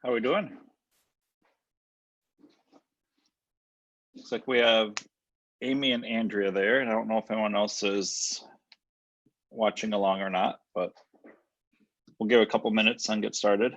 How are we doing? Looks like we have Amy and Andrea there, and I don't know if anyone else is watching along or not, but we'll give a couple minutes and get started.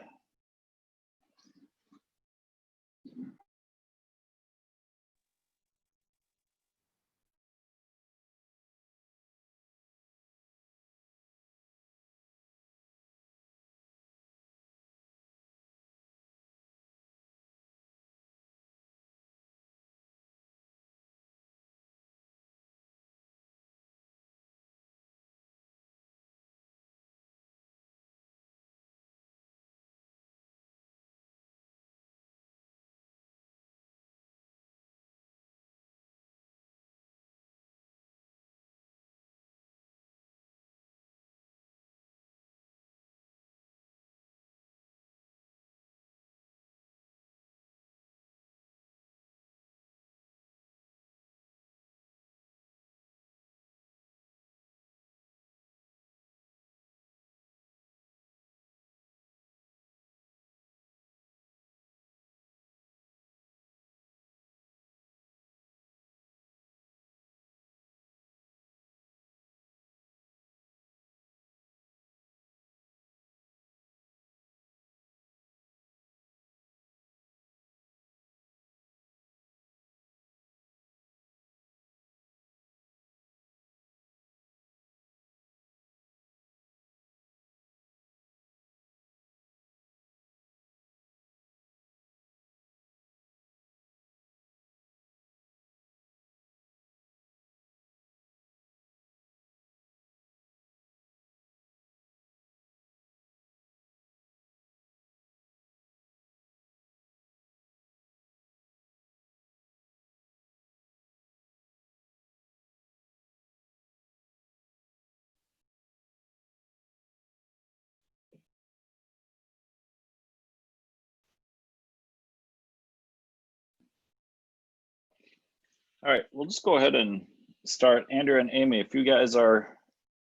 All right, we'll just go ahead and start. Andrea and Amy, if you guys are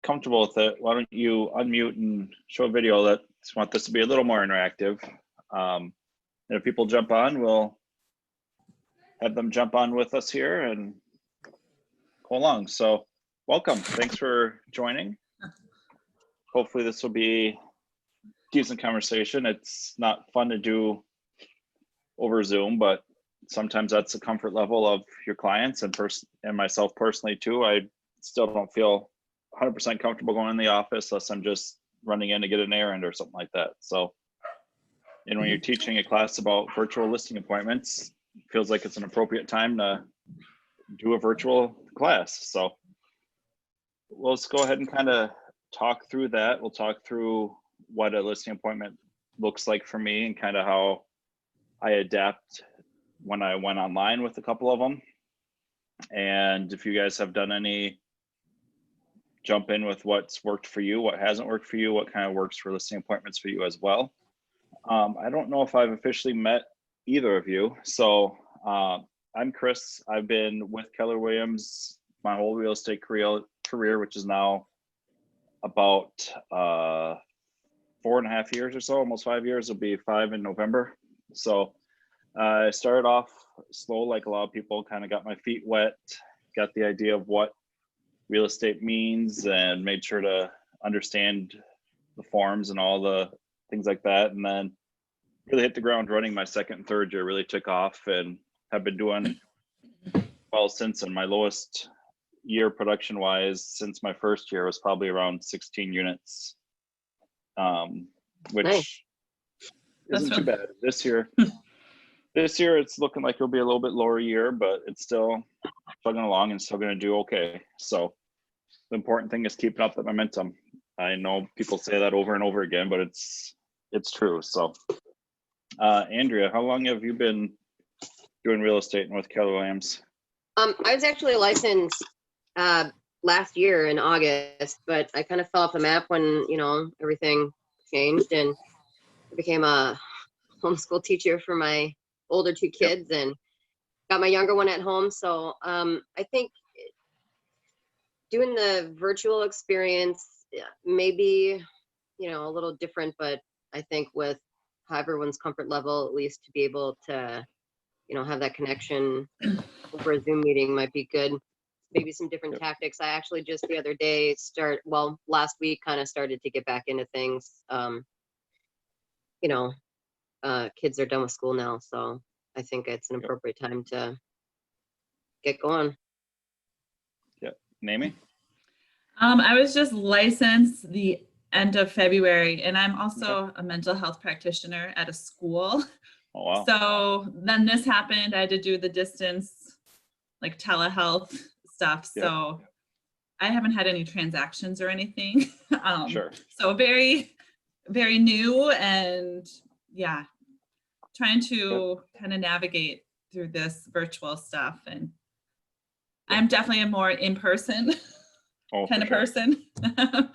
comfortable with it, why don't you unmute and show a video that want this to be a little more interactive. And if people jump on, we'll have them jump on with us here and go along. So welcome, thanks for joining. Hopefully this will be a decent conversation. It's not fun to do over Zoom, but sometimes that's the comfort level of your clients and myself personally too. I still don't feel 100% comfortable going in the office unless I'm just running in to get an errand or something like that. So, and when you're teaching a class about virtual listing appointments, it feels like it's an appropriate time to do a virtual class. So let's go ahead and kind of talk through that. We'll talk through what a listing appointment looks like for me and kind of how I adapt when I went online with a couple of them. And if you guys have done any, jump in with what's worked for you, what hasn't worked for you, what kind of works for listing appointments for you as well. I don't know if I've officially met either of you. So I'm Chris. I've been with Keller Williams my whole real estate career, which is now about 4.5 years or so, almost 5 years. It'll be 5 in November. So I started off slow, like a lot of people, kind of got my feet wet, got the idea of what real estate means and made sure to understand the forms and all the things like that. And then really hit the ground running my second and third year, really took off and have been doing well since. And my lowest year production wise since my first year was probably around 16 units, which Nice. isn't too bad. This year it's looking like it'll be a little bit lower year, but it's still plugging along and still going to do okay. So the important thing is keeping up the momentum. I know people say that over and over again, but it's true. So Andrea, how long have you been doing real estate and with Keller Williams? I was actually licensed last year in August, but I kind of fell off the map when, everything changed, and I became a homeschool teacher for my older two kids. Yep. And got my younger one at home. So I think doing the virtual experience maybe, a little different, but I think with everyone's comfort level, at least to be able to, have that connection over a Zoom meeting might be good. Maybe some different tactics. I actually just the other day last week kind of started to get back into things. Kids are done with school now, so I think it's an appropriate time to get going. Yeah, Amy? I was just licensed the end of February, and I'm also a mental health practitioner at a school. Oh, wow. So then this happened. I had to do the distance, like telehealth stuff. So I haven't had any transactions or anything. Sure. So very, very new, and trying to kind of navigate through this virtual stuff. And I'm definitely a more in-person kind of person. Yep.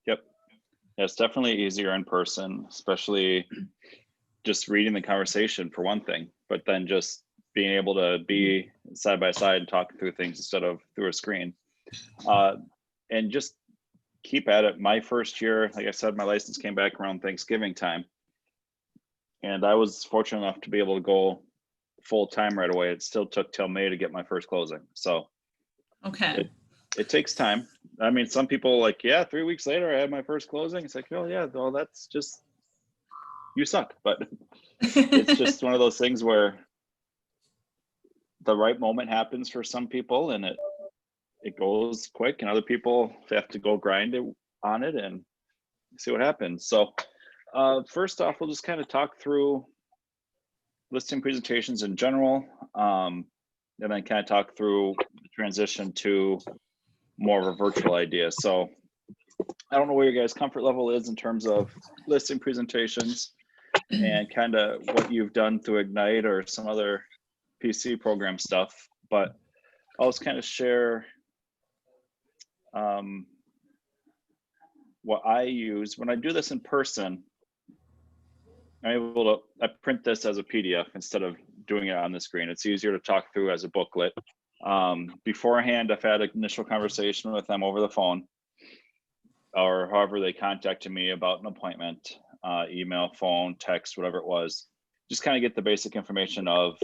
Yeah, it's definitely easier in person, especially just reading the conversation for one thing, but then just being able to be side by side and talking through things instead of through a screen. And just keep at it. My first year, like I said, my license came back around Thanksgiving time. And I was fortunate enough to be able to go full time right away. It still took till May to get my first closing. So it takes time. I mean, some people like, 3 weeks later, I had my first closing. It's like, oh yeah, well, that's just, you suck. But it's just one of those things where the right moment happens for some people and it goes quick, and other people have to go grind on it and see what happens. So first off, we'll just kind of talk through listing presentations in general, and then kind of talk through the transition to more of a virtual idea. So I don't know where your guys' comfort level is in terms of listing presentations and kind of what you've done through Ignite or some other PC program stuff, but I'll just kind of share what I use when I do this in person. I print this as a PDF instead of doing it on the screen. It's easier to talk through as a booklet. Beforehand, I've had an initial conversation with them over the phone, or however they contacted me about an appointment, email, phone, text, whatever it was. Just kind of get the basic information of,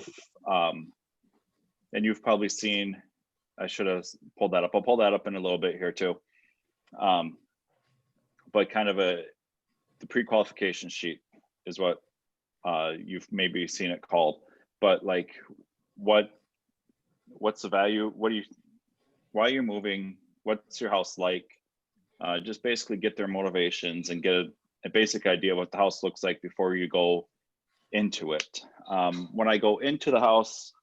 and you've probably seen, I should have pulled that up. I'll pull that up in a little bit here too. But kind of the pre-qualification sheet is what you've maybe seen it called. But like, what's the value? Why are you moving? What's your house like? Just basically get their motivations and get a basic idea of what the house looks like before you go into it. When I go into the house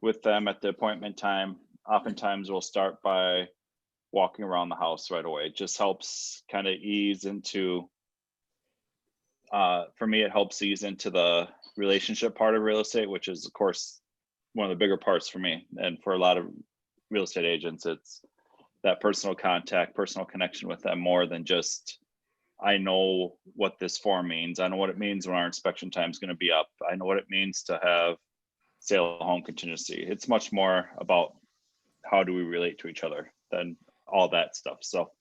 with them at the appointment time, oftentimes we'll start by walking around the house right away. It just helps kind of ease into, for me, it helps ease into the relationship part of real estate, which is of course one of the bigger parts for me. And for a lot of real estate agents, it's that personal contact, personal connection with them more than just, I know what this form means. I know what it means when our inspection time is going to be up. I know what it means to have sale home contingency. It's much more about how do we relate to each other than all that stuff. So,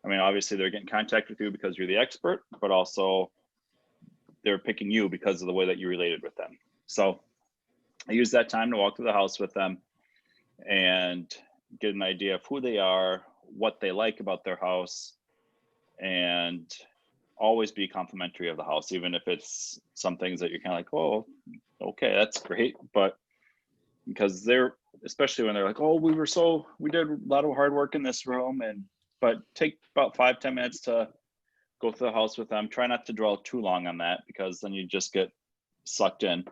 I mean, obviously they're getting in contact with you because you're the expert, but also they're picking you because of the way that you related with them. So I use that time to walk through the house with them and get an idea of who they are, what they like about their house, and always be complimentary of the house, even if it's some things that you're kind of like, oh, okay, that's great. But because they're, especially when they're like, oh, we did a lot of hard work in this room, but take about 5-10 minutes to go through the house with them. Try not to dwell too long on that, because then you just get sucked in.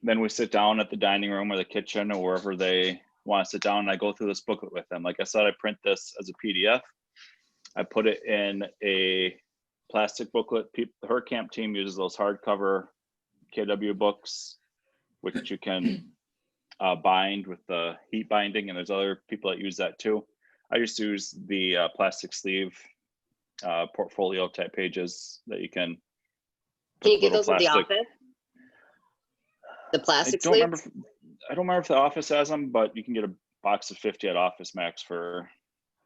Then we sit down at the dining room or the kitchen or wherever they want to sit down, and I go through this booklet with them. Like I said, I print this as a PDF. I put it in a plastic booklet. Her camp team uses those hardcover KW books, which you can bind with the heat binding, and there's other people that use that too. I just use the plastic sleeve portfolio type pages that you can. Can you get those at the office? The plastic sleeve? I don't remember if the office has them, but you can get a box of 50 at Office Max for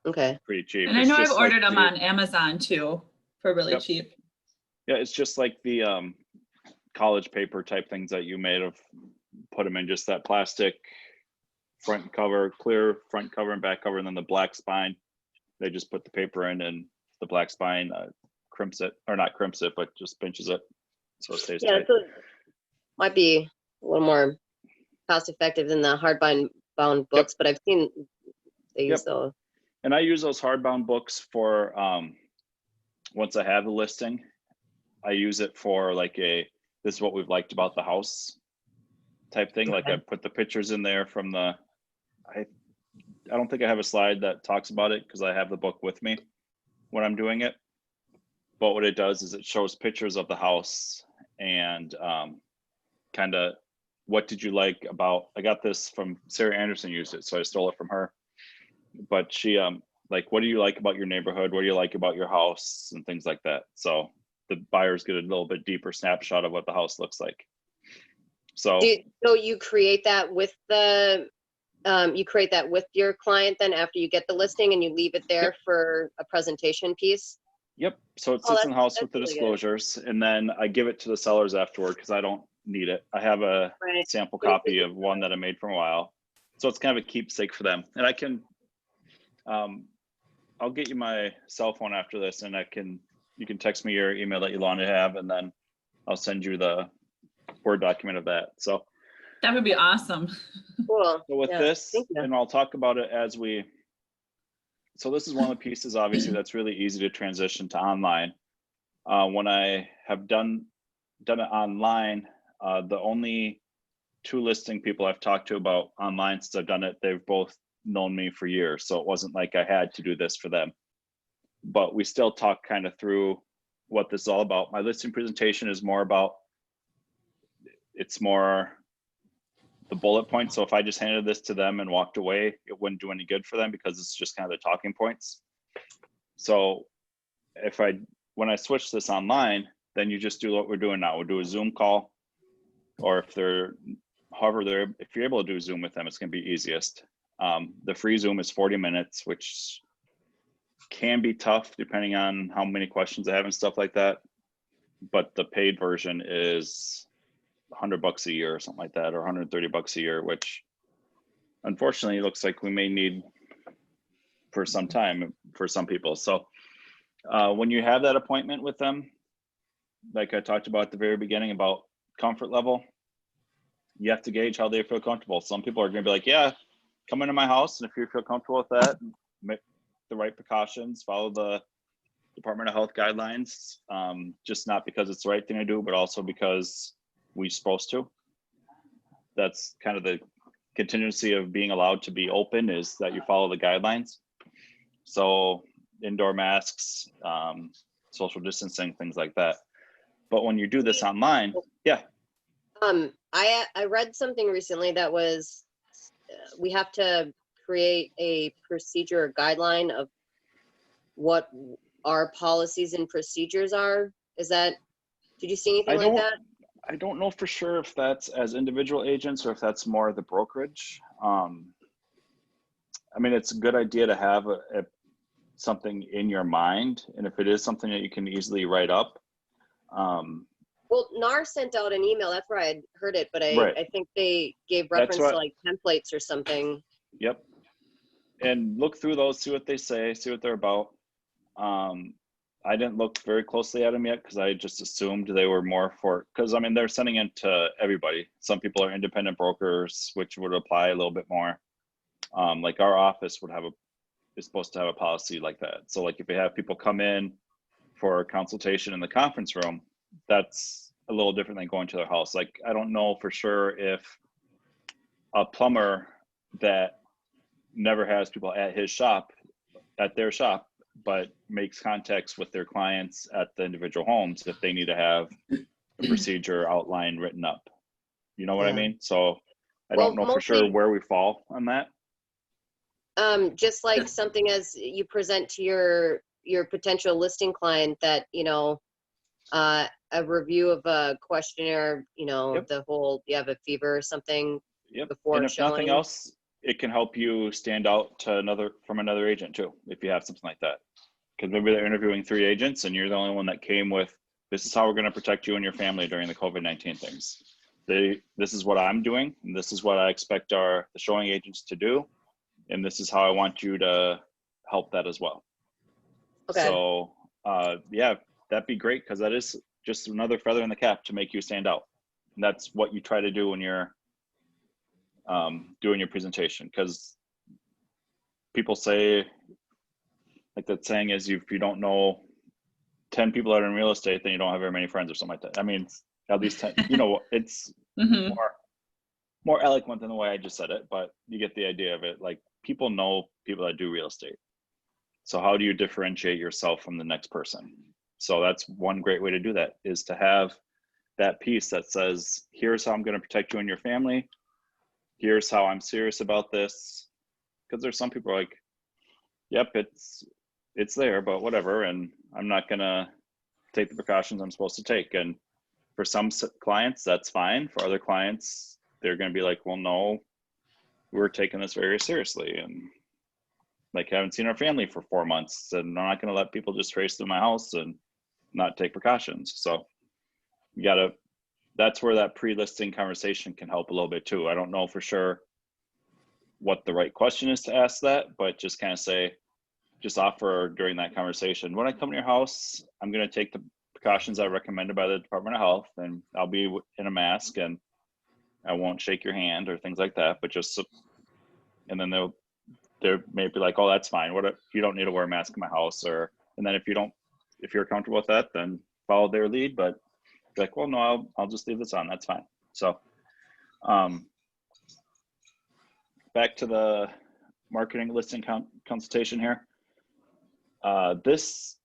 pretty cheap. And I know I've ordered them on Amazon too for really cheap. Yeah, it's just like the college paper type things that you may have put them in just that plastic front cover, clear front cover and back cover, and then the black spine. They just put the paper in, and the black spine crimps it, or not crimps it, but just pinches it so it stays tight. So might be a little more cost effective than the hardbound books, but I've seen they use those. And I use those hardbound books for once I have the listing, I use it for like this is what we've liked about the house type thing. Like I put the pictures in there from the, I don't think I have a slide that talks about it because I have the book with me when I'm doing it. But what it does is it shows pictures of the house and kind of what did you like about, I got this from Sarah Anderson, used it, so I stole it from her. But she like, what do you like about your neighborhood? What do you like about your house and things like that? So the buyers get a little bit deeper snapshot of what the house looks like. So so you create that with the you create that with your client then after you get the listing, and you leave it there for a presentation piece? Yep. So it sits in the house with the disclosures, and then I give it to the sellers afterward because I don't need it. I have a sample copy of one that I made from a while. So it's kind of a keepsake for them. And I can, I'll get you my cell phone after this, and you can text me your email that you want to have, and then I'll send you the Word document of that. So that would be awesome. Cool. So with this, and I'll talk about it as so this is one of the pieces, obviously, that's really easy to transition to online. When I have done it online, the only 2 listing people I've talked to about online since I've done it, they've both known me for years. So it wasn't like I had to do this for them. But we still talk kind of through what this is all about. My listing presentation is more about, it's more the bullet points. So if I just handed this to them and walked away, it wouldn't do any good for them because it's just kind of the talking points. So when I switch this online, then you just do what we're doing now. We'll do a Zoom call, or if you're able to do Zoom with them, it's going to be easiest. The free Zoom is 40 minutes, which can be tough depending on how many questions I have and stuff like that. But the paid version is $100 a year or something like that, or $130 a year, which unfortunately looks like we may need for some time for some people. So when you have that appointment with them, like I talked about at the very beginning about comfort level, you have to gauge how they feel comfortable. Some people are going to be like, yeah, come into my house, and if you feel comfortable with that, make the right precautions, follow the Department of Health guidelines, just not because it's the right thing to do, but also because we're supposed to. That's kind of the contingency of being allowed to be open, is that you follow the guidelines. So indoor masks, social distancing, things like that. But when you do this online, I read something recently that was we have to create a procedure or guideline of what our policies and procedures are. Did you see anything like that? I don't know for sure if that's as individual agents or if that's more the brokerage. I mean, it's a good idea to have something in your mind, and if it is something that you can easily write up. Well, NAR sent out an email. That's where I heard it, but I think they gave reference to like templates or something. Yep. And look through those, see what they say, see what they're about. I didn't look very closely at them yet because I just assumed they were more because I mean, they're sending it to everybody. Some people are independent brokers, which would apply a little bit more. Like our office is supposed to have a policy like that. So like if you have people come in for a consultation in the conference room, that's a little different than going to their house. Like, I don't know for sure if a plumber that never has people at their shop, but makes contacts with their clients at the individual homes, if they need to have a procedure outline written up. You know what I mean? So I don't know for sure where we fall on that. Just like something as you present to your potential listing client that, a review of a questionnaire, the whole, you have a fever or something before and if showing. nothing else, it can help you stand out from another agent too, if you have something like that. Because maybe they're interviewing 3 agents and you're the only one that came with this is how we're going to protect you and your family during the COVID-19 things. This is what I'm doing, and this is what I expect the showing agents to do, and this is how I want you to help that as well. Okay. So yeah, that'd be great, because that is just another feather in the cap to make you stand out. And that's what you try to do when you're doing your presentation, because people say, like that saying is, if you don't know 10 people that are in real estate, then you don't have very many friends or something like that. I mean, at least 10, you know, it's Mhm. more eloquent than the way I just said it, but you get the idea of it. Like, people know people that do real estate. So how do you differentiate yourself from the next person? So that's one great way to do that, is to have that piece that says, here's how I'm going to protect you and your family. Here's how I'm serious about this. Because there's some people like, yep, it's there, but whatever. And I'm not going to take the precautions I'm supposed to take. And for some clients, that's fine. For other clients, they're going to be like, well, no, we're taking this very seriously. And like, haven't seen our family for 4 months, and I'm not going to let people just trace through my house and not take precautions. So you gotta, that's where that pre-listing conversation can help a little bit too. I don't know for sure what the right question is to ask that, but just kind of say, just offer during that conversation, when I come to your house, I'm going to take the precautions I recommended by the Department of Health, and I'll be in a mask, and I won't shake your hand or things like that, but just, and then they may be like, oh, that's fine. What if you don't need to wear a mask in my house? Or, and then if you're comfortable with that, then follow their lead, but like, well, no, I'll just leave this on. That's fine. So, back to the marketing listing consultation here. This,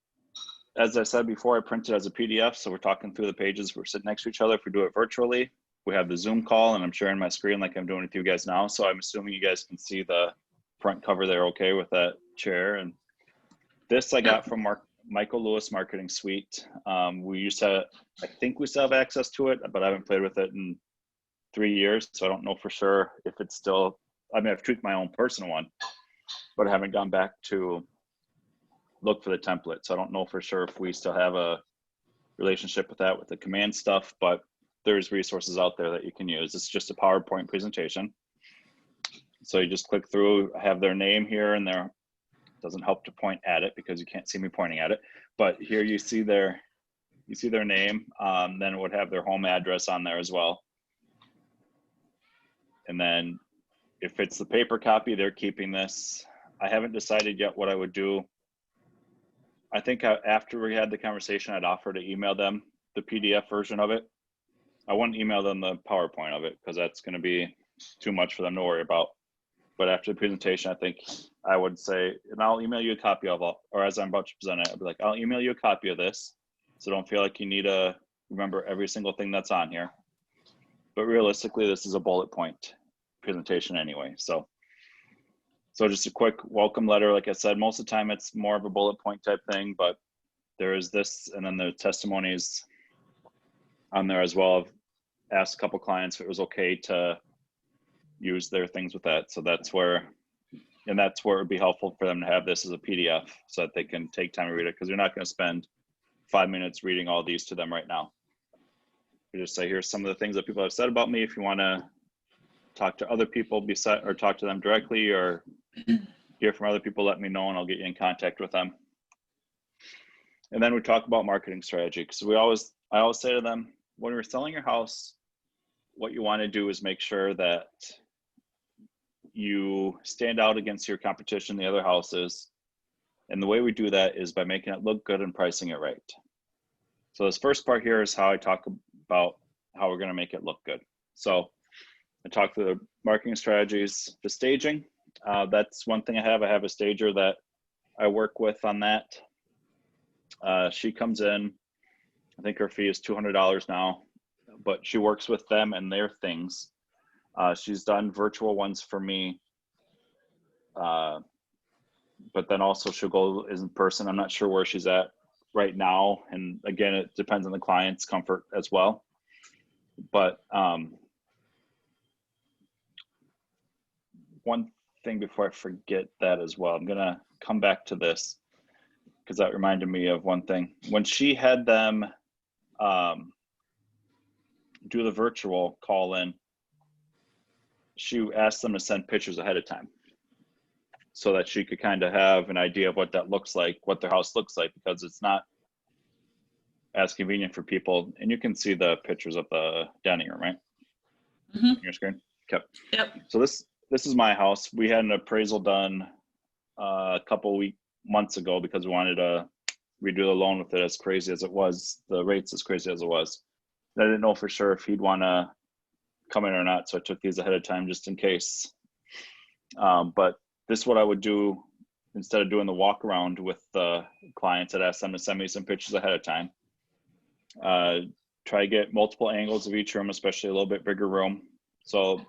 as I said before, I printed as a PDF. So we're talking through the pages. We're sitting next to each other. If we do it virtually, we have the Zoom call, and I'm sharing my screen like I'm doing with you guys now. So I'm assuming you guys can see the front cover there okay with that chair. And this I got from Michael Lewis Marketing Suite. We used to, I think we still have access to it, but I haven't played with it in 3 years. So I don't know for sure if it's still, I mean, I've tweaked my own personal one, but I haven't gone back to look for the template. So I don't know for sure if we still have a relationship with that, with the command stuff, but there's resources out there that you can use. It's just a PowerPoint presentation. So you just click through, have their name here, and there doesn't help to point at it because you can't see me pointing at it. But here you see their name. Then it would have their home address on there as well. And then if it's the paper copy, they're keeping this. I haven't decided yet what I would do. I think after we had the conversation, I'd offer to email them the PDF version of it. I wouldn't email them the PowerPoint of it because that's going to be too much for them to worry about. But after the presentation, I think I would say, and I'll email you a copy of it, or as I'm about to present it, I'll be like, I'll email you a copy of this. So don't feel like you need to remember every single thing that's on here. But realistically, this is a bullet point presentation anyway. So just a quick welcome letter. Like I said, most of the time it's more of a bullet point type thing, but there is this, and then the testimonies on there as well. I've asked a couple clients if it was okay to use their things with that. So that's where it would be helpful for them to have this as a PDF so that they can take time to read it, because you're not going to spend 5 minutes reading all these to them right now. You just say, here's some of the things that people have said about me. If you want to talk to other people, or talk to them directly, or hear from other people, let me know and I'll get you in contact with them. And then we talk about marketing strategy, because I always say to them, when you're selling your house, what you want to do is make sure that you stand out against your competition, the other houses. And the way we do that is by making it look good and pricing it right. So this first part here is how I talk about how we're going to make it look good. So I talk through the marketing strategies, the staging. That's one thing I have. I have a stager that I work with on that. She comes in, I think her fee is $200 now, but she works with them and their things. She's done virtual ones for me, but then also she'll go in person. I'm not sure where she's at right now. And again, it depends on the client's comfort as well. But one thing before I forget that as well, I'm gonna come back to this because that reminded me of one thing. When she had them do the virtual call in, she asked them to send pictures ahead of time so that she could kind of have an idea of what that looks like, what their house looks like, because it's not as convenient for people. And you can see the pictures of the dining room, right? Mhm. On your screen. Okay. Yep. So this is my house. We had an appraisal done a couple months ago because we wanted to redo the loan with it, as crazy as it was, the rates as crazy as it was. I didn't know for sure if he'd want to come in or not, so I took these ahead of time just in case. But this is what I would do instead of doing the walk around with the clients. I'd ask them to send me some pictures ahead of time. Try to get multiple angles of each room, especially a little bit bigger room. So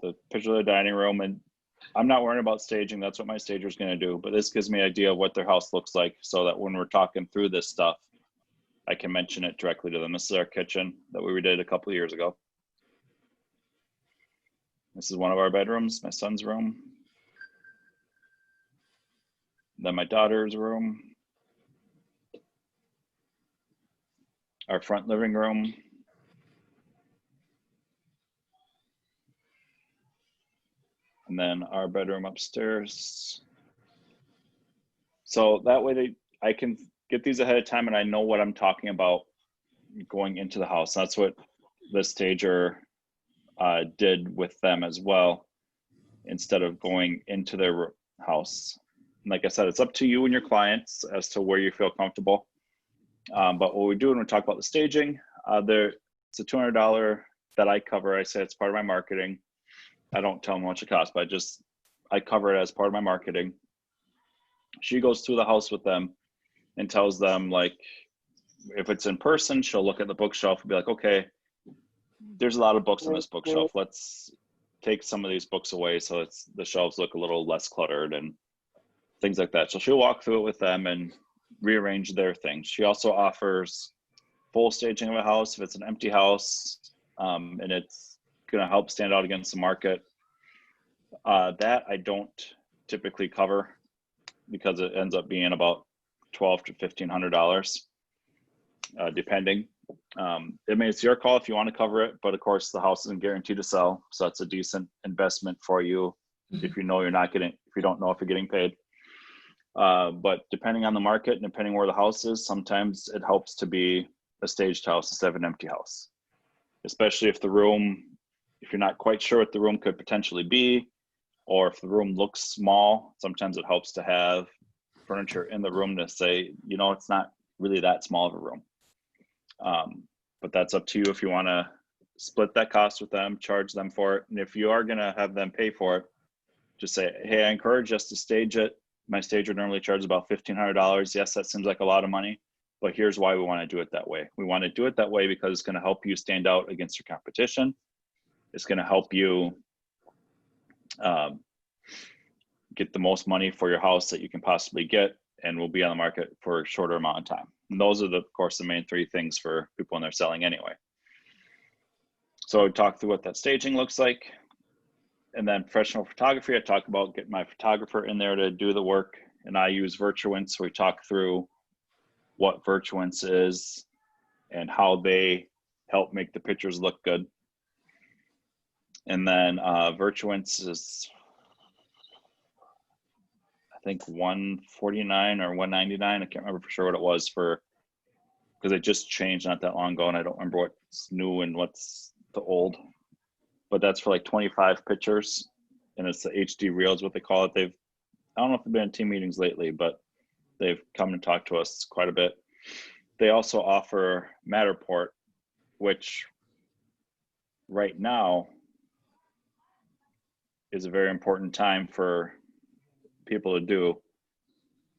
the picture of the dining room, and I'm not worrying about staging. That's what my stager is going to do. But this gives me an idea of what their house looks like so that when we're talking through this stuff, I can mention it directly to them. This is our kitchen that we redid a couple of years ago. This is one of our bedrooms, my son's room. Then my daughter's room. Our front living room. And then our bedroom upstairs. So that way I can get these ahead of time and I know what I'm talking about going into the house. That's what the stager did with them as well, instead of going into their house. Like I said, it's up to you and your clients as to where you feel comfortable. But what we do when we talk about the staging, it's a $200 that I cover. I say it's part of my marketing. I don't tell them how much it costs, but I cover it as part of my marketing. She goes through the house with them and tells them, like, if it's in person, she'll look at the bookshelf and be like, okay, there's a lot of books on this bookshelf. Let's take some of these books away so the shelves look a little less cluttered and things like that. So she'll walk through it with them and rearrange their things. She also offers full staging of a house if it's an empty house, and it's going to help stand out against the market. That I don't typically cover because it ends up being about $1,200 to $1,500, depending. It's your call if you want to cover it, but of course the house isn't guaranteed to sell, so that's a decent investment for you if you know if you don't know if you're getting paid. But depending on the market and depending where the house is, sometimes it helps to be a staged house instead of an empty house, especially if you're not quite sure what the room could potentially be, or if the room looks small. Sometimes it helps to have furniture in the room to say, it's not really that small of a room. But that's up to you if you want to split that cost with them, charge them for it. And if you are going to have them pay for it, just say, hey, I encourage us to stage it. My stager normally charges about $1,500. Yes, that seems like a lot of money, but here's why we want to do it that way. We want to do it that way because it's going to help you stand out against your competition. It's going to help you get the most money for your house that you can possibly get, and will be on the market for a shorter amount of time. And those are, of course, the main three things for people when they're selling anyway. So I talk through what that staging looks like. And then professional photography, I talk about getting my photographer in there to do the work. And I use Virtuance. So we talk through what Virtuance is and how they help make the pictures look good. And then Virtuance is, I think, $149 or $199. I can't remember for sure what it was because it just changed not that long ago, and I don't remember what's new and what's the old. But that's for like 25 pictures, and it's the HD reel is what they call it. I don't know if they've been in team meetings lately, but they've come and talked to us quite a bit. They also offer Matterport, which right now is a very important time for people to do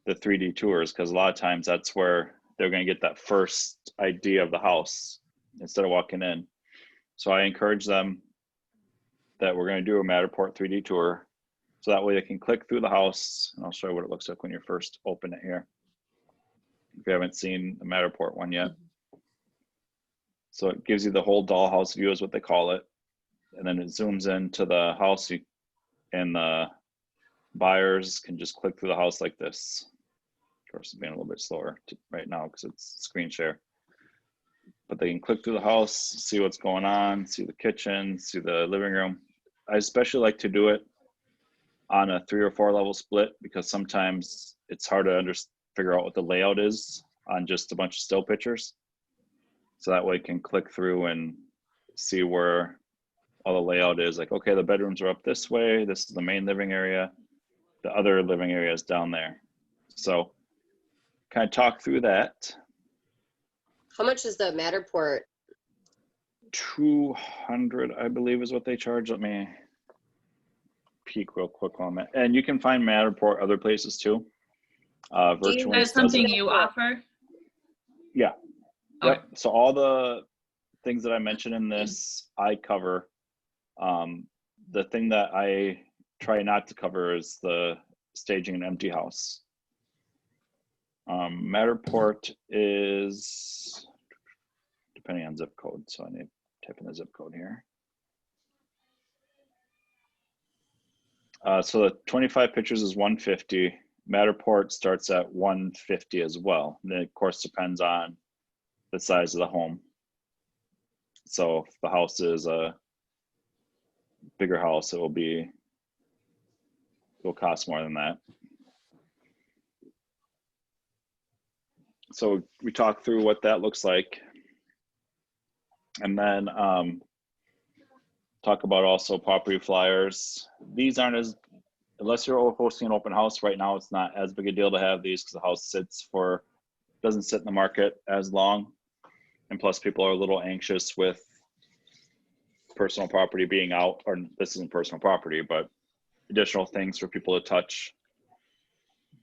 the 3D tours, because a lot of times that's where they're going to get that first idea of the house instead of walking in. So I encourage them that we're going to do a Matterport 3D tour, so that way they can click through the house, and I'll show you what it looks like when you first open it here, if you haven't seen the Matterport one yet. So it gives you the whole dollhouse view is what they call it, and then it zooms into the house, and the buyers can just click through the house like this. Of course, it's being a little bit slower right now because it's screen share. But they can click through the house, see what's going on, see the kitchen, see the living room. I especially like to do it on a 3 or 4 level split because sometimes it's hard to figure out what the layout is on just a bunch of still pictures. So that way you can click through and see where all the layout is. Like, okay, the bedrooms are up this way. This is the main living area. The other living area is down there. So kind of talk through that. How much is the Matterport? 200, I believe, is what they charge. Let me peek real quick on that. And you can find Matterport other places too. Virtually. That's something you offer? Yeah. Okay. Yep. So all the things that I mentioned in this, I cover. The thing that I try not to cover is the staging an empty house. Matterport is depending on zip code. So I need to type in the zip code here. So the 25 pictures is 150. Matterport starts at 150 as well. And it of course depends on the size of the home. So if the house is a bigger house, it will cost more than that. So we talked through what that looks like. And then talk about also property flyers. These aren't as, unless you're hosting an open house right now, it's not as big a deal to have these because the house doesn't sit in the market as long. And plus people are a little anxious with personal property being out, or this isn't personal property, but additional things for people to touch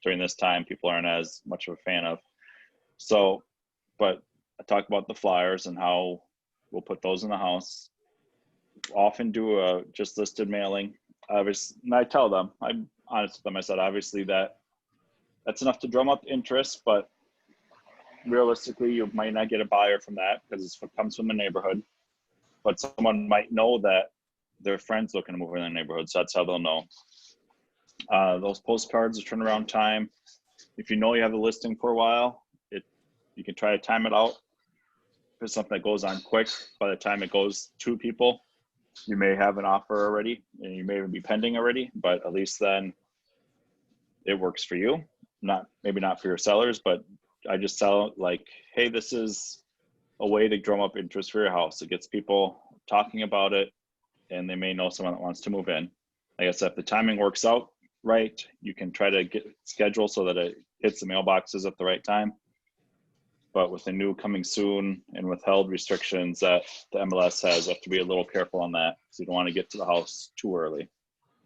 during this time, people aren't as much of a fan of. So, but I talk about the flyers and how we'll put those in the house. Often do a just listed mailing. Obviously, and I tell them, I'm honest with them, I said, obviously that's enough to drum up interest, but realistically, you might not get a buyer from that because it comes from the neighborhood. But someone might know that their friend's looking to move in the neighborhood, so that's how they'll know. Those postcards, the turnaround time. If you know you have the listing for a while, you can try to time it out. If it's something that goes on quick, by the time it goes to people, you may have an offer already, and you may even be pending already. But at least then, it works for you. Maybe not for your sellers, but I just tell like, hey, this is a way to drum up interest for your house. It gets people talking about it, and they may know someone that wants to move in. Like I said, if the timing works out right, you can try to get scheduled so that it hits the mailboxes at the right time. But with the new coming soon and withheld restrictions that the MLS has, you have to be a little careful on that. So you don't want to get to the house too early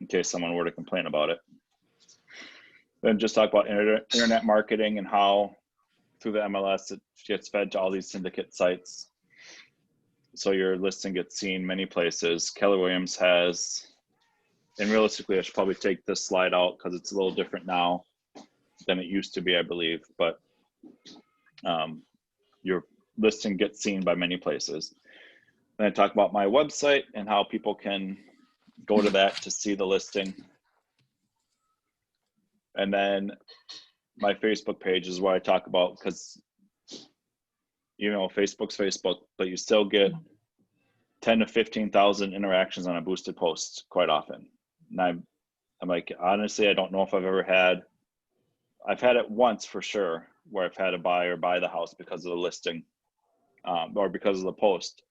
in case someone were to complain about it. Then just talk about internet marketing and how through the MLS, it gets fed to all these syndicate sites. So your listing gets seen many places. Keller Williams has, and realistically, I should probably take this slide out because it's a little different now than it used to be, I believe. But your listing gets seen by many places. Then I talk about my website and how people can go to that to see the listing. And then my Facebook page is what I talk about because, you know, Facebook's Facebook, but you still get 10 to 15,000 interactions on a boosted post quite often. And I'm like, honestly, I don't know if I've had it once for sure, where I've had a buyer buy the house because of the listing or because of the post.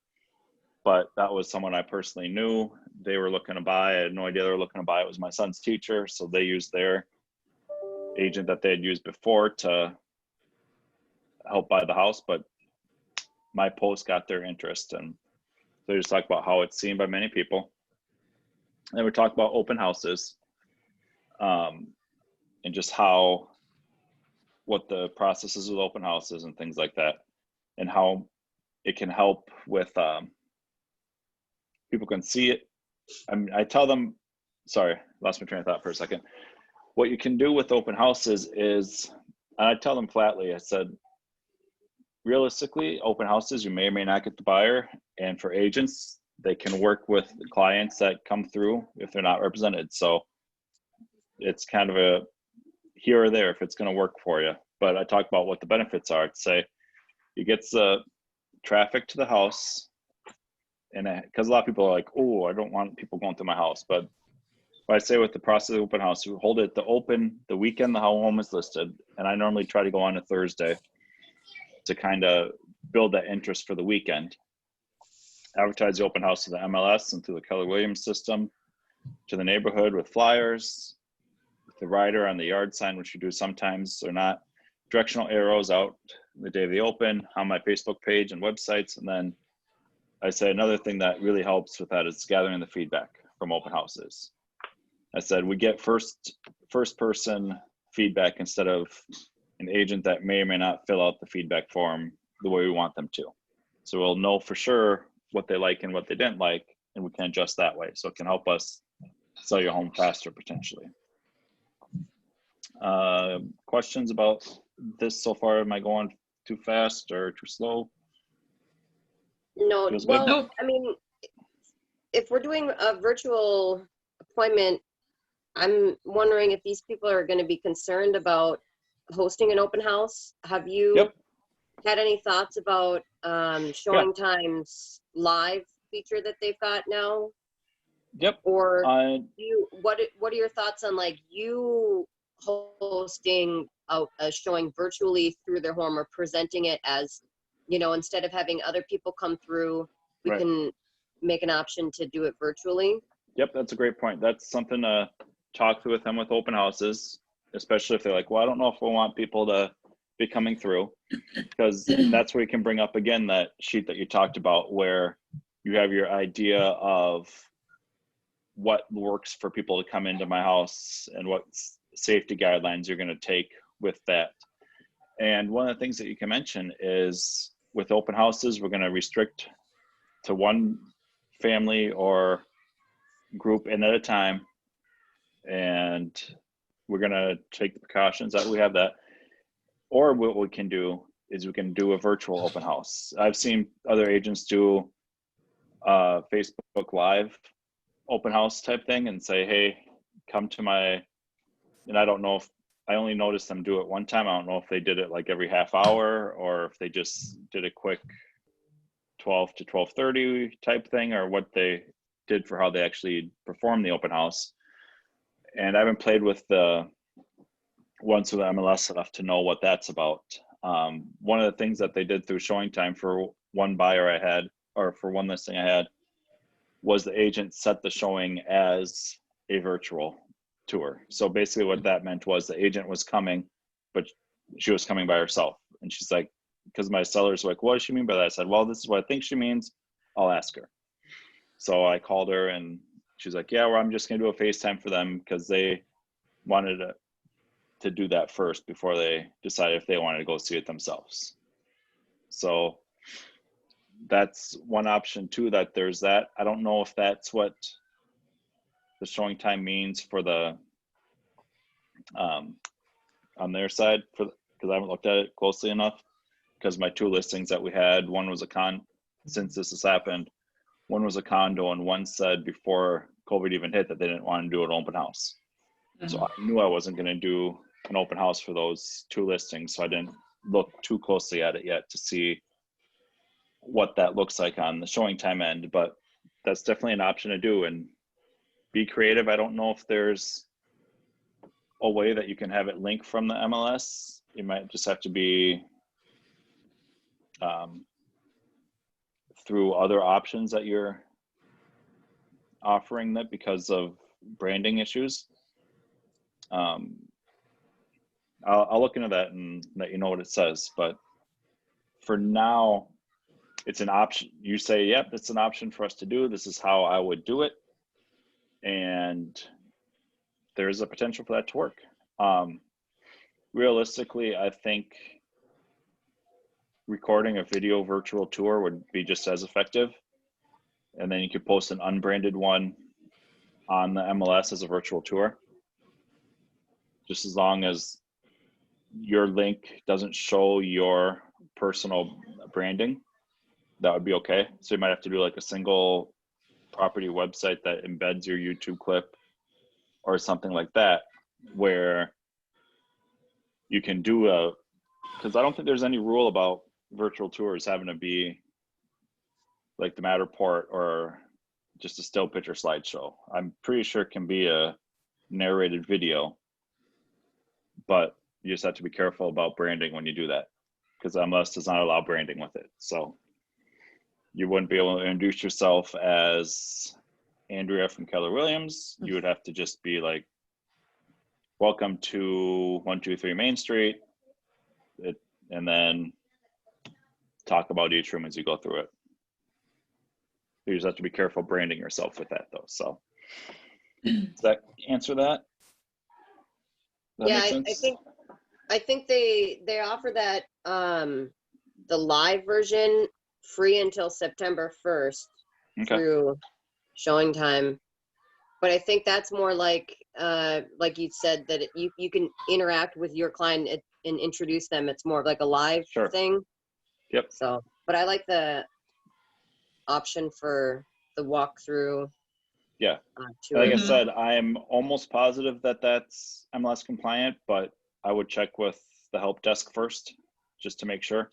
But that was someone I personally knew. They were looking to buy. I had no idea they were looking to buy. It was my son's teacher. So they used their agent that they had used before to help buy the house. But my post got their interest. And so just talk about how it's seen by many people. And then we talk about open houses and just what the process is with open houses and things like that, and how it can help with people can see it. I mean, I tell them, sorry, lost my train of thought for a second. What you can do with open houses is, and I tell them flatly, I said, realistically, open houses, you may or may not get the buyer. And for agents, they can work with the clients that come through if they're not represented. So it's kind of a here or there if it's going to work for you. but I talk about what the benefits are. To say it gets the traffic to the house, and because a lot of people are like, oh, I don't want people going through my house. But I say with the process of open house, we hold it the weekend the home is listed, and I normally try to go on a Thursday to kind of build that interest for the weekend. Advertise the open house to the MLS and through the Keller Williams system, to the neighborhood with flyers, with the rider on the yard sign, which you do sometimes or not, directional arrows out the day of the open on my Facebook page and websites. And then I say another thing that really helps with that is gathering the feedback from open houses. I said we get first person feedback instead of an agent that may or may not fill out the feedback form the way we want them to. So we'll know for sure what they like and what they didn't like, and we can adjust that way. So it can help us sell your home faster potentially. Questions about this so far? Am I going too fast or too slow? No, Feels good? well, Nope. I mean, if we're doing a virtual appointment, I'm wondering if these people are going to be concerned about hosting an open house. Have you Yep. had any thoughts about showing times live feature that they've got now? Yep. Or what are your thoughts on like you hosting a showing virtually through their home, or presenting it as, you know, instead of having other people come through, we Right. can make an option to do it virtually? Yep, that's a great point. That's something to talk through with them with open houses, especially if they're like, well, I don't know if we want people to be coming through, because that's where you can bring up again that sheet that you talked about where you have your idea of what works for people to come into my house and what safety guidelines you're going to take with that. And one of the things that you can mention is with open houses, we're going to restrict to one family or group in at a time, and we're going to take the precautions that we have that. Or what we can do is we can do a virtual open house. I've seen other agents do Facebook Live open house type thing and say, hey, come to my, and I don't know if, I only noticed them do it one time. I don't know if they did it like every half hour or if they just did a quick 12 to 12:30 type thing, or what they did for how they actually perform the open house. And I haven't played with the ones with MLS enough to know what that's about. One of the things that they did through showing time for one buyer I had, or for one listing I had, was the agent set the showing as a virtual tour. So basically what that meant was the agent was coming, but she was coming by herself. And she's like, because my sellers were like, what does she mean by that? I said, well, this is what I think she means. I'll ask her. So I called her and she's like, yeah, well, I'm just gonna do a FaceTime for them because they wanted to do that first before they decided if they wanted to go see it themselves. So that's one option too, that there's that. I don't know if that's what the showing time means for the on their side, for because I haven't looked at it closely enough, because my two listings that we had, one was a since this has happened, one was a condo, and one said before COVID even hit that they didn't want to do an open house. So I knew I wasn't going to do an open house for those two listings, so I didn't look too closely at it yet to see what that looks like on the showing time end. But that's definitely an option to do and be creative. I don't know if there's a way that you can have it linked from the MLS. It might just have to be through other options that you're offering that because of branding issues. I'll look into that and let you know what it says. But for now, it's an option. You say, yep, it's an option for us to do. This is how I would do it. And there's a potential for that to work. Realistically, I think recording a video virtual tour would be just as effective. And then you could post an unbranded one on the MLS as a virtual tour. Just as long as your link doesn't show your personal branding, that would be okay. So you might have to do like a single property website that embeds your YouTube clip or something like that, where you can do a because I don't think there's any rule about virtual tours having to be like the Matterport or just a still picture slideshow. I'm pretty sure it can be a narrated video, but you just have to be careful about branding when you do that, because MLS does not allow branding with it. So you wouldn't be able to introduce yourself as Andrea from Keller Williams. You would have to just be like, welcome to 123 Main Street, and then talk about each room as you go through it. You just have to be careful branding yourself with that though. So does that answer that? Does that Yeah, make sense? I think they offer that the live version free until September 1st Okay. through showing time. But I think that's more like you said, that you can interact with your client and introduce them. It's more of like a live Sure. thing. Yep. So, but I like the option for the walkthrough. Yeah. Tour. Like I said, I'm almost positive that that's MLS compliant, but I would check with the help desk first just to make sure.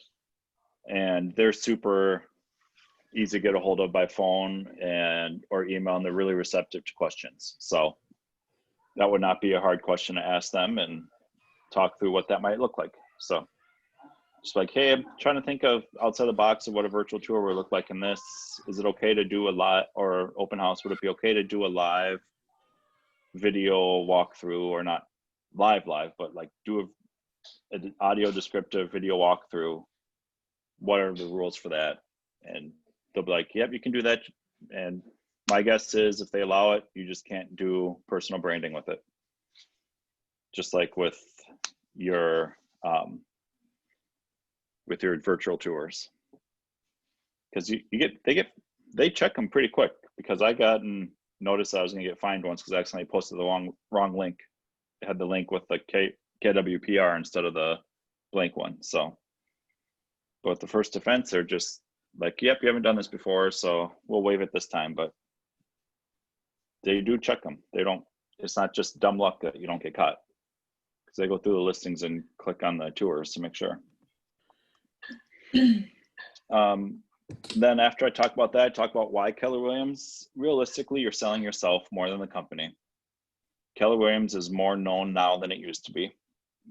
And they're super easy to get a hold of by phone and or email, and they're really receptive to questions. So that would not be a hard question to ask them and talk through what that might look like. So just like, hey, I'm trying to think of outside the box of what a virtual tour would look like in this. Is it okay to do a live or open house? Would it be okay to do a live video walkthrough, or not live, but like do an audio descriptive video walkthrough? What are the rules for that? And they'll be like, yep, you can do that. And my guess is if they allow it, you just can't do personal branding with it. Just like with your virtual tours, because they check them pretty quick, because I got and noticed I was going to get fined once because I accidentally posted the wrong link. It had the link with the KWPR instead of the blank one. So, but the first offense, they're just like, yep, you haven't done this before, so we'll waive it this time. But they do check them. They don't, it's not just dumb luck that you don't get caught, because they go through the listings and click on the tours to make sure. Then after I talk about that, I talk about why Keller Williams. Realistically, you're selling yourself more than the company. Keller Williams is more known now than it used to be.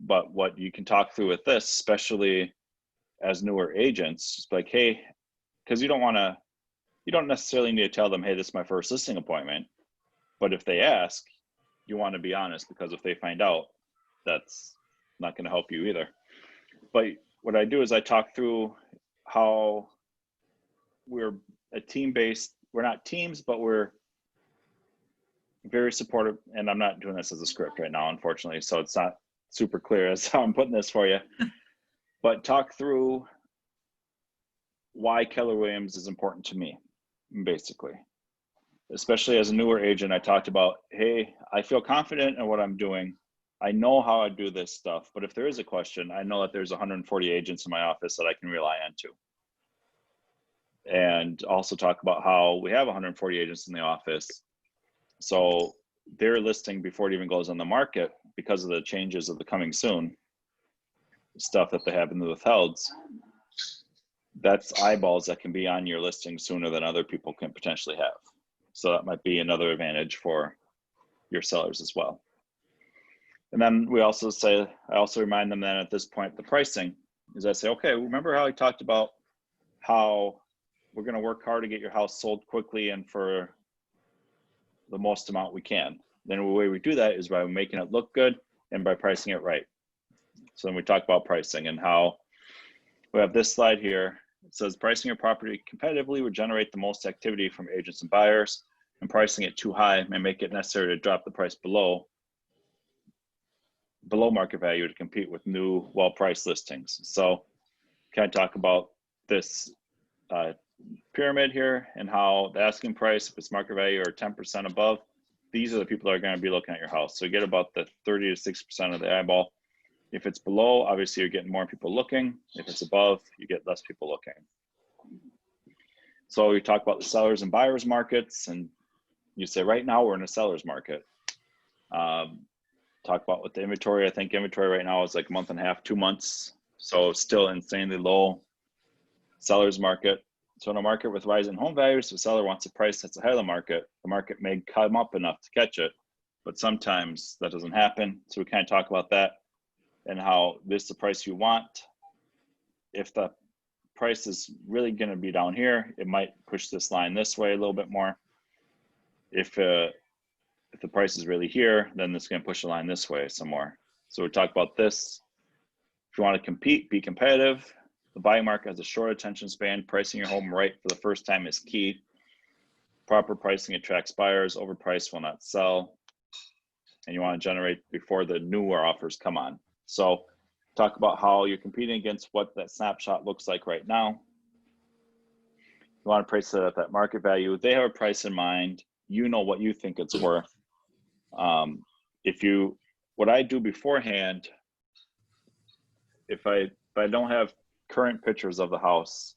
But what you can talk through with this, especially as newer agents, it's like, hey, because you don't necessarily need to tell them, hey, this is my first listing appointment. But if they ask, you want to be honest, because if they find out, that's not going to help you either. But what I do is I talk through how we're a team-based, we're not teams, but we're very supportive. And I'm not doing this as a script right now, unfortunately, so it's not super clear as how I'm putting this for you. But talk through why Keller Williams is important to me, basically. Especially as a newer agent, I talked about, hey, I feel confident in what I'm doing. I know how I do this stuff, but if there is a question, I know that there's 140 agents in my office that I can rely on to. And also talk about how we have 140 agents in the office. So their listing, before it even goes on the market, because of the changes of the coming soon stuff that they have in the withhelds, that's eyeballs that can be on your listing sooner than other people can potentially have. So that might be another advantage for your sellers as well. And then we also say, I also remind them that at this point, the pricing is, I say, okay, remember how I talked about how we're going to work hard to get your house sold quickly and for the most amount we can. Then the way we do that is by making it look good and by pricing it right. So then we talk about pricing and how we have this slide here. It says pricing your property competitively would generate the most activity from agents and buyers, and pricing it too high may make it necessary to drop the price below market value to compete with new well-priced listings. So can I talk about this pyramid here and how the asking price, if it's market value or 10% above, these are the people that are going to be looking at your house. So you get about the 30 to 60% of the eyeball. If it's below, obviously you're getting more people looking. If it's above, you get less people looking. So we talk about the sellers and buyers markets, and you say right now we're in a seller's market. Talk about with the inventory. I think inventory right now is like a month and a half, 2 months So still insanely low seller's market. So in a market with rising home values, the seller wants a price that's ahead of the market may come up enough to catch it, but sometimes that doesn't happen. So we kind of talk about that and how this is the price you want. If the price is really going to be down here, it might push this line this way a little bit more. If the price is really here, then it's going to push the line this way some more. So we talk about this. If you want to compete, be competitive. The buying market has a short attention span. Pricing your home right for the first time is key. Proper pricing attracts buyers. Overpriced will not sell. And you want to generate before the newer offers come on. So talk about how you're competing against what that snapshot looks like right now. You want to price it at that market value. They have a price in mind. You know what you think it's worth. What I do beforehand, if I don't have current pictures of the house,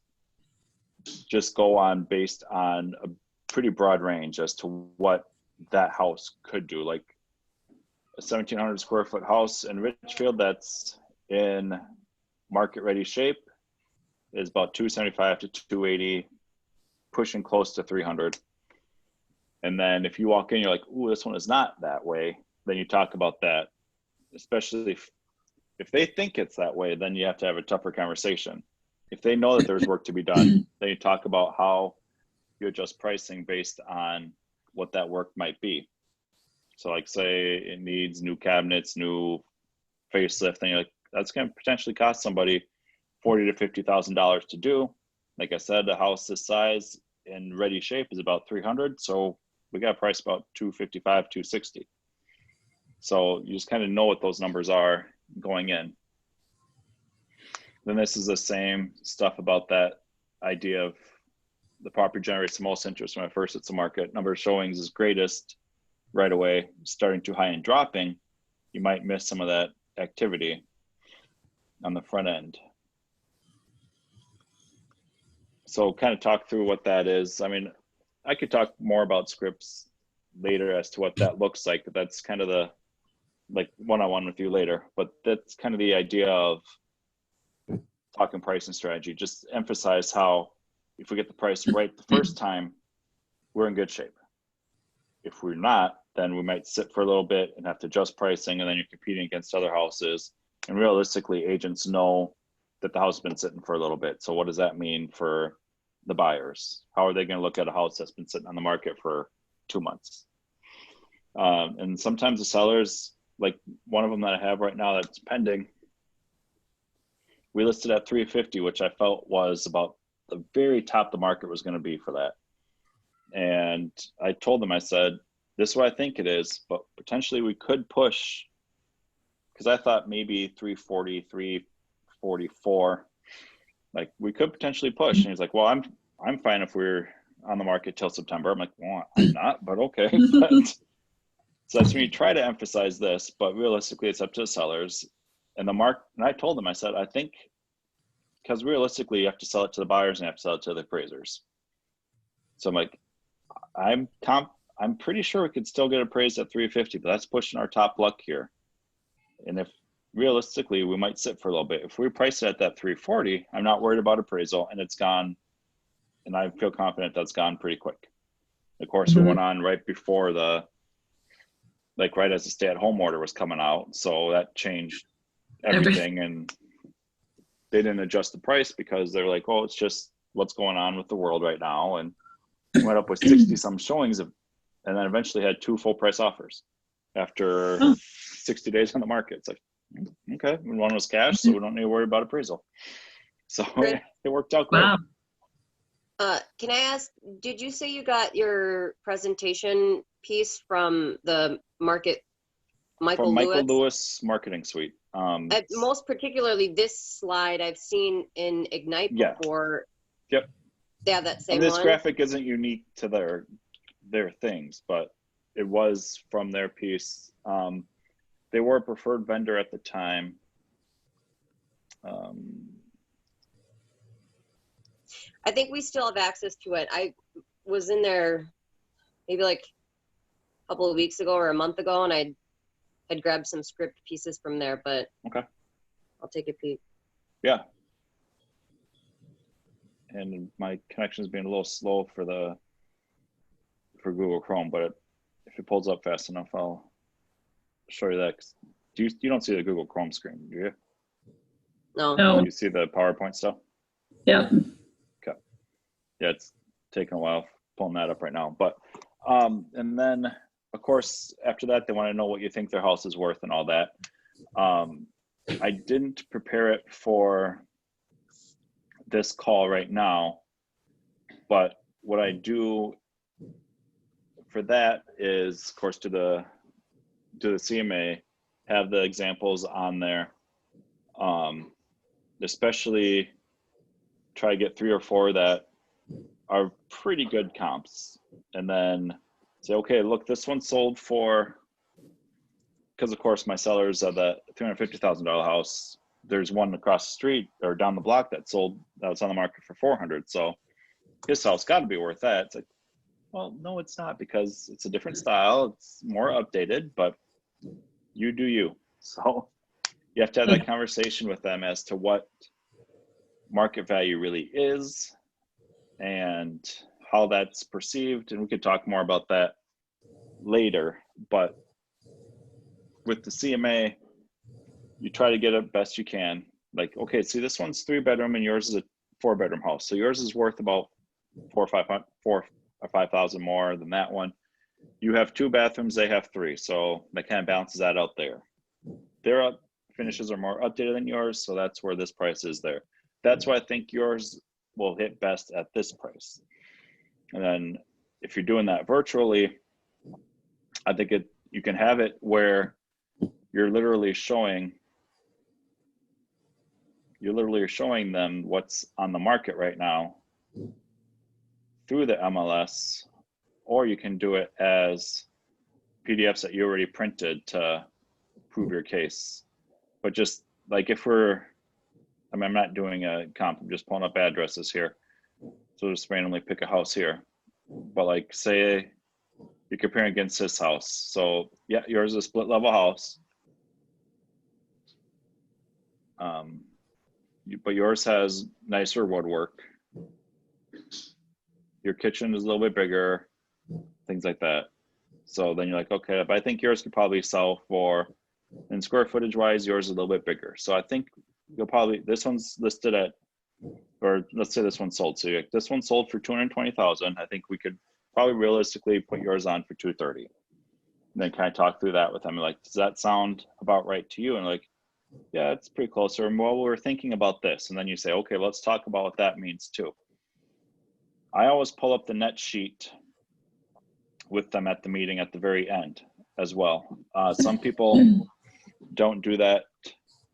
just go on based on a pretty broad range as to what that house could do. Like a 1,700 square foot house in Richfield that's in market ready shape is about 275 to 280, pushing close to 300. And then if you walk in, you're like, ooh, this one is not that way. Then you talk about that, especially if they think it's that way, then you have to have a tougher conversation. If they know that there's work to be done, then you talk about how you adjust pricing based on what that work might be. So like say it needs new cabinets, new facelift, and you're like, that's going to potentially cost somebody $40,000 to $50,000 to do. Like I said, the house this size in ready shape is about 300. So we got a price about 255, 260. So you just kind of know what those numbers are going in. Then this is the same stuff about that idea of the property generates the most interest when it first hits the market. Number of showings is greatest right away. Starting too high and dropping, you might miss some of that activity on the front end. So kind of talk through what that is. I mean, I could talk more about scripts later as to what that looks like, but that's kind of the like one-on-one with you later, but that's kind of the idea of talking pricing strategy. Just emphasize how if we get the price right the first time, we're in good shape. If we're not, then we might sit for a little bit and have to adjust pricing, and then you're competing against other houses. And realistically, agents know that the house has been sitting for a little bit. So what does that mean for the buyers? How are they going to look at a house that's been sitting on the market for 2 months? And sometimes the sellers, like one of them that I have right now that's pending, we listed at 350, which I felt was about the very top the market was going to be for that. And I told them, I said, this is what I think it is, but potentially we could push, because I thought maybe 340, 344, like we could potentially push. And he's like, well, I'm fine if we're on the market till September. I'm like, well, I'm not, but okay. So that's when you try to emphasize this, but realistically it's up to the sellers and the market. And I told them, I said, I think because realistically you have to sell it to the buyers and you have to sell it to the appraisers. So I'm like, I'm pretty sure we could still get appraised at 350, but that's pushing our top luck here. And if realistically we might sit for a little bit, if we price it at that 340, I'm not worried about appraisal and it's gone. And I feel confident that's gone pretty quick. Of course, we went on right before right as the stay-at-home order was coming out. So that changed everything. And they didn't adjust the price because they're like, oh, it's just what's going on with the world right now. And went up with 60 some showings and then eventually had 2 full price offers after 60 days on the market. It's like, okay, one was cash, so we don't need to worry about appraisal. So it worked out great. Wow. Can I ask, did you say you got your presentation piece from the Michael Lewis Marketing Suite? Most particularly this slide I've seen in Ignite before. Yep. Yeah, that same and this one. graphic isn't unique to their things, but it was from their piece. They were a preferred vendor at the time. I think we still have access to it. I was in there maybe like a couple of weeks ago or a month ago, and I had grabbed some script pieces from there, but okay, I'll take a peek. Yeah. And my connection's being a little slow for Google Chrome, but if it pulls up fast enough, I'll show you that. You don't see the Google Chrome screen, do you? No. No. You see the PowerPoint stuff? Yeah. Okay. Yeah, it's taking a while pulling that up right now. But and then of course after that they want to know what you think their house is worth and all that. I didn't prepare it for this call right now, but what I do for that is, of course, to the CMA, have the examples on there. Especially try to get 3 or 4 that are pretty good comps, and then say, okay, look, this one sold for, because of course my sellers of the $350,000 house, there's one across the street or down the block that was on the market for 400. So his house got to be worth that. It's like, well, no, it's not, because it's a different style. It's more updated, but you do you. So you have to have that conversation with them as to what market value really is and how that's perceived. And we could talk more about that later, but with the CMA, you try to get it best you can. Like, okay, see, this one's 3-bedroom and yours is a 4-bedroom house. So yours is worth about 4,000 or 5,000 more than that one. You have 2 bathrooms, they have 3. So that kind of balances that out there. Their finishes are more updated than yours. So that's where this price is there. That's why I think yours will hit best at this price. And then if you're doing that virtually, I think you can have it where you're literally showing them what's on the market right now through the MLS, or you can do it as PDFs that you already printed to prove your case. But just like I'm not doing a comp, I'm just pulling up addresses here. So just randomly pick a house here. But like say you're comparing against this house. So yeah, yours is a split level house. But yours has nicer woodwork. Your kitchen is a little bit bigger, things like that. So then you're like, okay, but I think yours could probably sell for, and square footage wise, yours is a little bit bigger. So I think this one's listed at, or let's say this one sold. So this one sold for 220,000. I think we could probably realistically put yours on for 230. And then kind of talk through that with them. Like, does that sound about right to you? And like, yeah, it's pretty close. Or, well, we're thinking about this. And then you say, okay, let's talk about what that means too. I always pull up the net sheet with them at the meeting at the very end as well. Some people don't do that.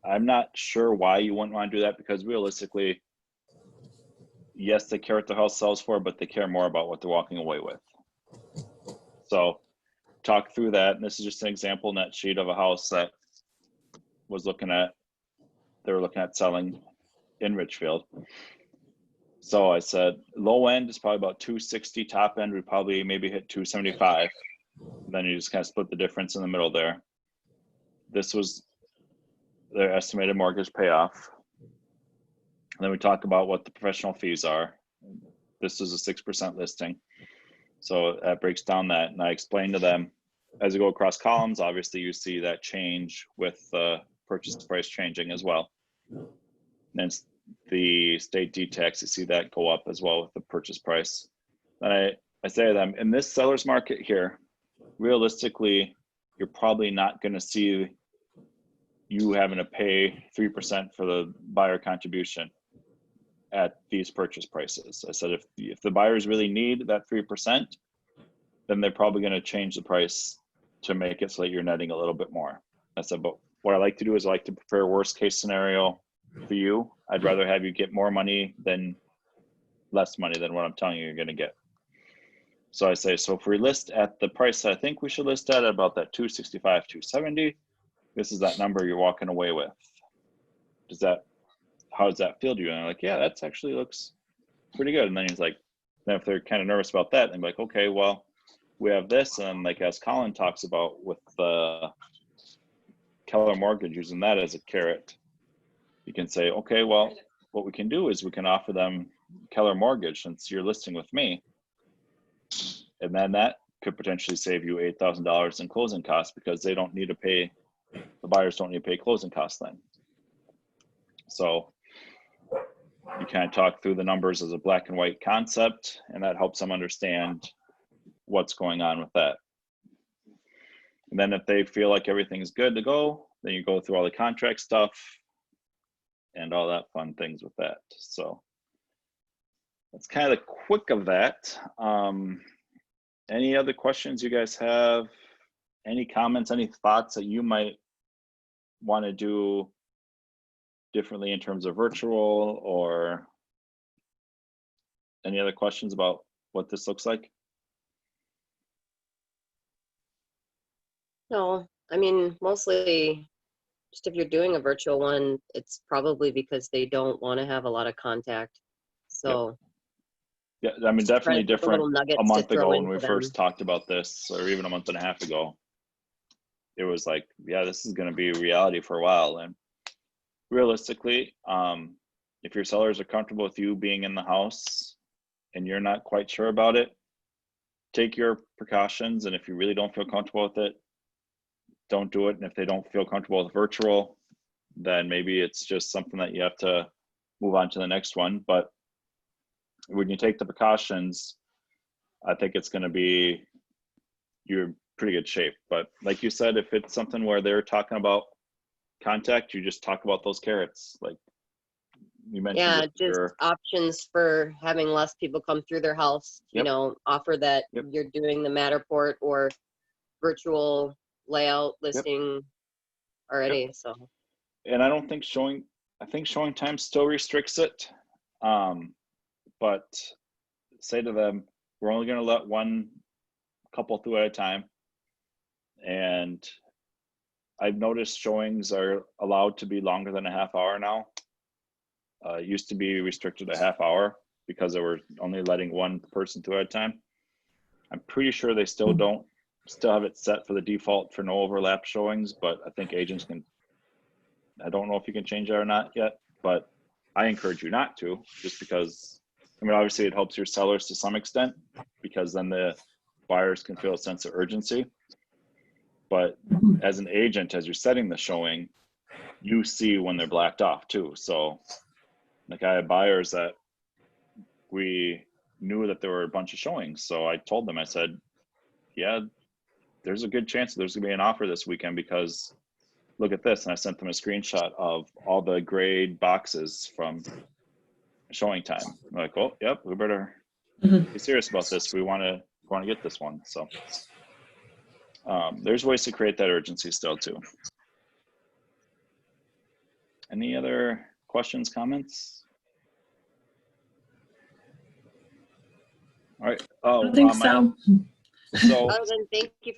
I'm not sure why you wouldn't want to do that, because realistically, yes, they care what the house sells for, but they care more about what they're walking away with. So talk through that. And this is just an example net sheet of a house that they were looking at selling in Richfield. So I said, low end is probably about 260, top end would probably maybe hit 275. Then you just kind of split the difference in the middle there. This was their estimated mortgage payoff. And then we talk about what the professional fees are. This is a 6% listing. So that breaks down that. And I explained to them, as you go across columns, obviously you see that change with the purchase price changing as well. And then the state deed tax, you see that go up as well with the purchase price. And I say to them, in this seller's market here, realistically, you're probably not going to see you having to pay 3% for the buyer contribution at these purchase prices. I said, if the buyers really need that 3%, then they're probably going to change the price to make it so that you're netting a little bit more. I said, but what I like to do is I like to prepare a worst case scenario for you. I'd rather have you get more money than less money than what I'm telling you you're going to get. So I say, so if we list at the price that I think we should list at about that 265, 270, this is that number you're walking away with. How does that feel to you? And I'm like, yeah, that's actually looks pretty good. And then he's like, then if they're kind of nervous about that, they're like, okay, well, we have this. And like, as Colin talks about with the Keller Mortgage, using that as a carrot, you can say, okay, well, what we can do is we can offer them Keller Mortgage since you're listing with me. And then that could potentially save you $8,000 in closing costs because they don't need to pay, the buyers don't need to pay closing costs then. So you kind of talk through the numbers as a black and white concept, and that helps them understand what's going on with that. And then if they feel like everything's good to go, then you go through all the contract stuff and all that fun things with that. So that's kind of the quick of that. Any other questions you guys have? Any comments, any thoughts that you might want to do differently in terms of virtual, or any other questions about what this looks like? No, I mean, mostly just if you're doing a virtual one, it's probably because they don't want to have a lot of contact. So Yeah, I mean, definitely the little different nuggets a to month throw ago when in we for them. first talked about this, or even a month and a half ago. It was like, yeah, this is going to be reality for a while. And realistically, if your sellers are comfortable with you being in the house and you're not quite sure about it, take your precautions. And if you really don't feel comfortable with it, don't do it. And if they don't feel comfortable with virtual, then maybe it's just something that you have to move on to the next one. But when you take the precautions, I think it's going to be, you're in pretty good shape. But like you said, if it's something where they're talking about contact, you just talk about those carrots. Like you mentioned. Yeah, with just your, options for having less people come through their house. Yep. You know, offer that Yep. you're doing the Matterport or virtual layout listing already. Yep. So, and I don't think I think showing time still restricts it. But say to them, we're only going to let one couple through at a time. And I've noticed showings are allowed to be longer than a half hour now. It used to be restricted a half hour because they were only letting one person through at a time. I'm pretty sure they still have it set for the default for no overlap showings, but I think agents can, I don't know if you can change that or not yet, but I encourage you not to, just because, I mean, obviously it helps your sellers to some extent because then the buyers can feel a sense of urgency. But as an agent, as you're setting the showing, you see when they're blacked off too. So like I had buyers that we knew that there were a bunch of showings. So I told them, I said, yeah, there's a good chance there's gonna be an offer this weekend because look at this. And I sent them a screenshot of all the grade boxes from showing time. I'm like, oh, yep, we better be serious about this. We want to get this one. So there's ways to create that urgency still too. Any other questions, comments? All right. Oh, I don't think so. So other than thank you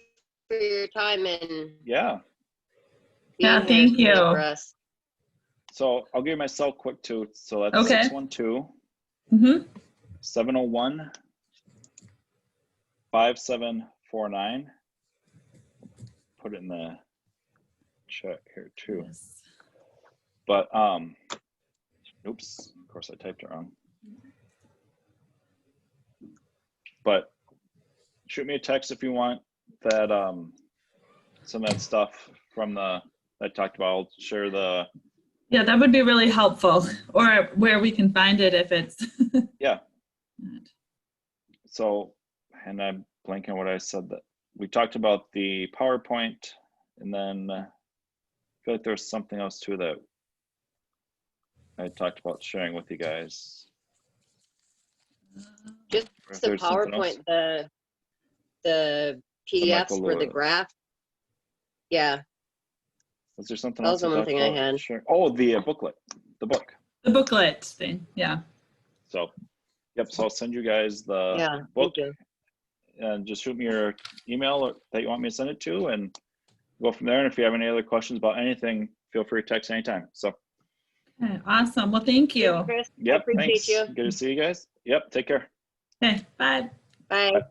for your time and yeah. Yeah, being here thank tonight you. for us. So I'll give myself quick too. So that's Okay. 612 Mm-hmm. 701 5749. Put it in the chat here too. Yes. But oops, of course I typed it wrong. But shoot me a text if you want that some of that stuff from the I talked about. I'll share the Yeah, that would be really helpful, or where we can find it if it's. yeah. So, and I'm blanking what I said, that we talked about the PowerPoint, and then I feel like there's something else too that I talked about sharing with you guys. Just Or if the there's something else. PowerPoint, the PDFs for the graph. Yeah, Was there something that else? was the one thing I about had. sharing? Oh, the booklet, the book. The booklet thing, yeah. So, yep. So I'll send you guys the Yeah, book, thank you. and just shoot me your email that you want me to send it to, and go from there. And if you have any other questions about anything, feel free to text anytime. So. Okay, awesome. Well, thank you. Chris, I Yep. appreciate Thanks. you. Good to see you guys. Yep. Take care. Okay, bye. Bye. Bye.